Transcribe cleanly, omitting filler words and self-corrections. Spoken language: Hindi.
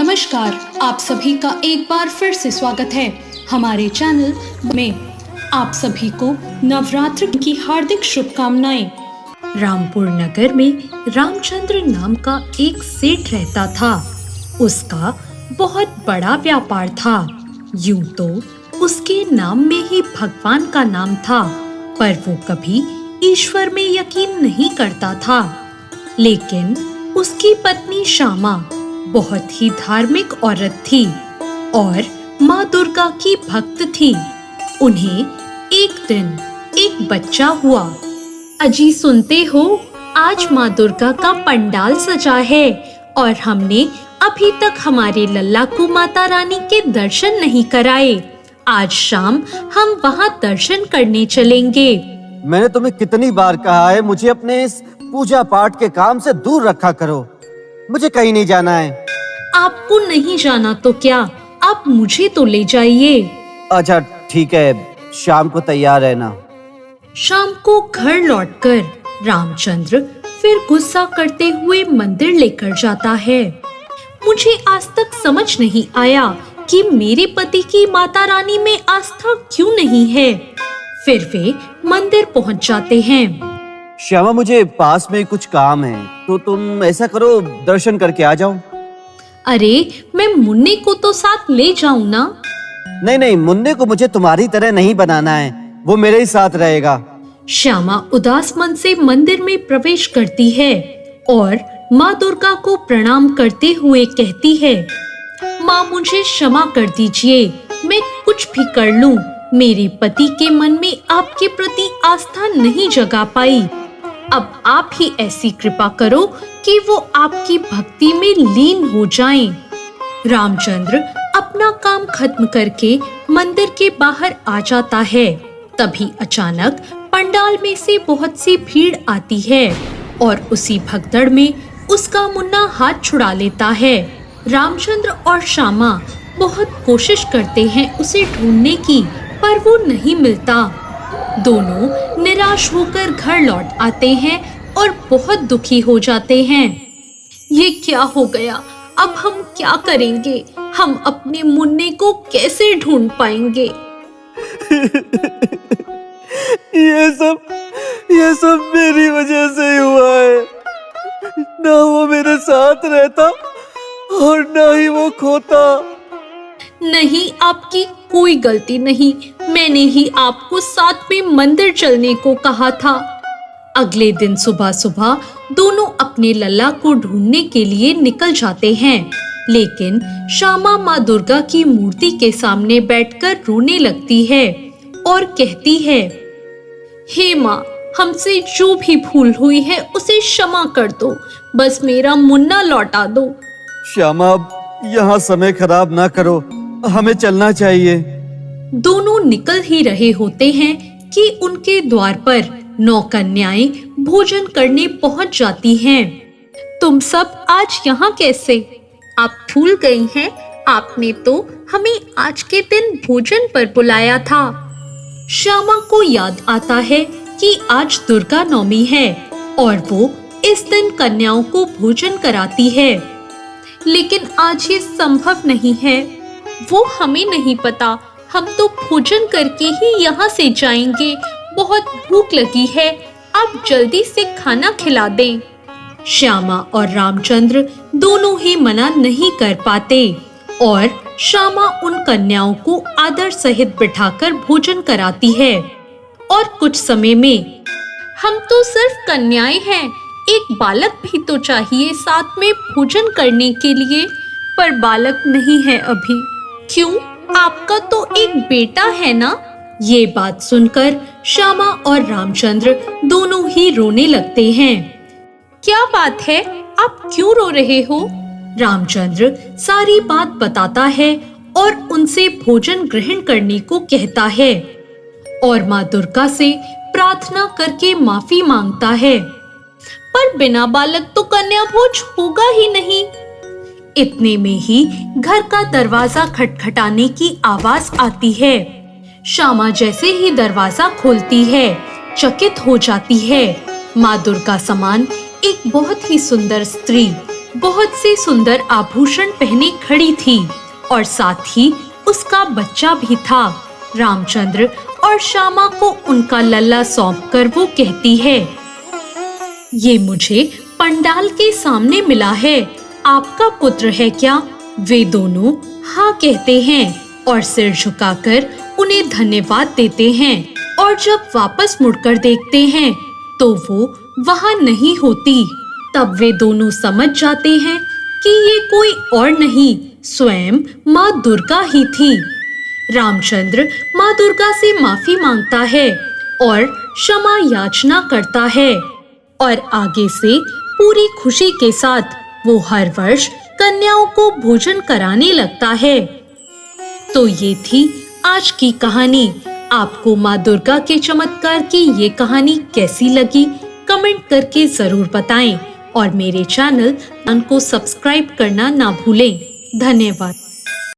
नमस्कार, आप सभी का एक बार फिर से स्वागत है हमारे चैनल में। आप सभी को नवरात्र की हार्दिक शुभकामनाएं। रामपुर नगर में रामचंद्र नाम का एक सेठ रहता था। उसका बहुत बड़ा व्यापार था। यूं तो उसके नाम में ही भगवान का नाम था, पर वो कभी ईश्वर में यकीन नहीं करता था। लेकिन उसकी पत्नी श्यामा बहुत ही धार्मिक औरत थी और माँ दुर्गा की भक्त थी। उन्हें एक दिन एक बच्चा हुआ। अजी सुनते हो, आज माँ दुर्गा का पंडाल सजा है और हमने अभी तक हमारे लल्ला को माता रानी के दर्शन नहीं कराए। आज शाम हम वहाँ दर्शन करने चलेंगे। मैंने तुम्हें कितनी बार कहा है, मुझे अपने इस पूजा पाठ के काम से दूर रखा करो। मुझे कहीं नहीं जाना है। आपको नहीं जाना तो क्या, आप मुझे तो ले जाइए। अच्छा ठीक है, शाम को तैयार रहना। शाम को घर लौटकर रामचंद्र फिर गुस्सा करते हुए मंदिर लेकर जाता है। मुझे आज तक समझ नहीं आया कि मेरे पति की माता रानी में आस्था क्यों नहीं है। फिर वे मंदिर पहुंच जाते हैं। श्यामा, मुझे पास में कुछ काम है, तो तुम ऐसा करो, दर्शन करके आ जाओ। अरे, मैं मुन्ने को तो साथ ले जाऊं ना। नहीं, मुन्ने को मुझे तुम्हारी तरह नहीं बनाना है, वो मेरे ही साथ रहेगा। श्यामा उदास मन से मंदिर में प्रवेश करती है और माँ दुर्गा को प्रणाम करते हुए कहती है, माँ मुझे क्षमा कर दीजिए, मैं कुछ भी कर लूं, मेरे पति के मन में आपके प्रति आस्था नहीं जगा पाई। अब आप ही ऐसी कृपा करो कि वो आपकी भक्ति में लीन हो जाएं। रामचंद्र अपना काम खत्म करके मंदिर के बाहर आ जाता है। तभी अचानक पंडाल में से बहुत सी भीड़ आती है और उसी भगदड़ में उसका मुन्ना हाथ छुड़ा लेता है। रामचंद्र और श्यामा बहुत कोशिश करते हैं उसे ढूंढने की, पर वो नहीं मिलता। दोनों निराश होकर घर लौट आते हैं और बहुत दुखी हो जाते हैं। ये क्या हो गया? अब हम क्या करेंगे? हम अपने मुन्ने को कैसे ढूंढ पाएंगे? ये सब मेरी वजह से ही हुआ है। ना वो मेरे साथ रहता और ना ही वो खोता। नहीं, आपकी कोई गलती नहीं। मैंने ही आपको साथ में मंदिर चलने को कहा था। अगले दिन सुबह सुबह दोनों अपने लल्ला को ढूंढने के लिए निकल जाते हैं। लेकिन श्यामा माँ दुर्गा की मूर्ति के सामने बैठकर रोने लगती है और कहती है, हे माँ, हमसे जो भी भूल हुई है उसे क्षमा कर दो, बस मेरा मुन्ना लौटा दो। श्यामा, अब यहाँ समय खराब ना करो, हमें चलना चाहिए। दोनों निकल ही रहे होते हैं कि उनके द्वार पर 9 कन्याएं भोजन करने पहुंच जाती हैं। तुम सब आज यहाँ कैसे? आप भूल गई हैं, आपने तो हमें आज के दिन भोजन पर बुलाया था। श्यामा को याद आता है कि आज दुर्गा नवमी है और वो इस दिन कन्याओं को भोजन कराती है। लेकिन आज ये संभव नहीं है। वो हमें नहीं पता, हम तो भोजन करके ही यहाँ से जाएंगे। बहुत भूख लगी है, आप जल्दी से खाना खिला दें। श्यामा और रामचंद्र दोनों ही मना नहीं कर पाते और श्यामा उन कन्याओं को आदर सहित बिठाकर भोजन कराती है। और कुछ समय में, हम तो सिर्फ कन्याएं हैं, एक बालक भी तो चाहिए साथ में भोजन करने के लिए, पर बालक नहीं है अभी। क्यों? आपका तो एक बेटा है ना? ये बात सुनकर श्यामा और रामचंद्र दोनों ही रोने लगते हैं। क्या बात है, आप क्यों रो रहे हो? रामचंद्र सारी बात बताता है और उनसे भोजन ग्रहण करने को कहता है और माँ दुर्गा से प्रार्थना करके माफी मांगता है। पर बिना बालक तो कन्या भोज होगा ही नहीं। इतने में ही घर का दरवाजा खटखटाने की आवाज आती है। श्यामा जैसे ही दरवाजा खोलती है, चकित हो जाती है। माँ दुर्गा समान एक बहुत ही सुंदर स्त्री बहुत से सुंदर आभूषण पहने खड़ी थी और साथ ही उसका बच्चा भी था। रामचंद्र और श्यामा को उनका लल्ला सौंपकर वो कहती है, ये मुझे पंडाल के सामने मिला है, आपका पुत्र है क्या? वे दोनों हाँ कहते हैं और सिर झुकाकर उन्हें धन्यवाद देते हैं और जब वापस मुड़कर देखते हैं तो वो वहाँ नहीं होती। तब वे दोनों समझ जाते हैं कि ये कोई और नहीं, स्वयं माँ दुर्गा ही थी। रामचंद्र माँ दुर्गा से माफी मांगता है और क्षमा याचना करता है और आगे से पूरी खुशी के साथ वो हर वर्ष कन्याओं को भोजन कराने लगता है। तो ये थी आज की कहानी। आपको माँ दुर्गा के चमत्कार की ये कहानी कैसी लगी कमेंट करके जरूर बताएं और मेरे चैनल को सब्सक्राइब करना ना भूलें। धन्यवाद।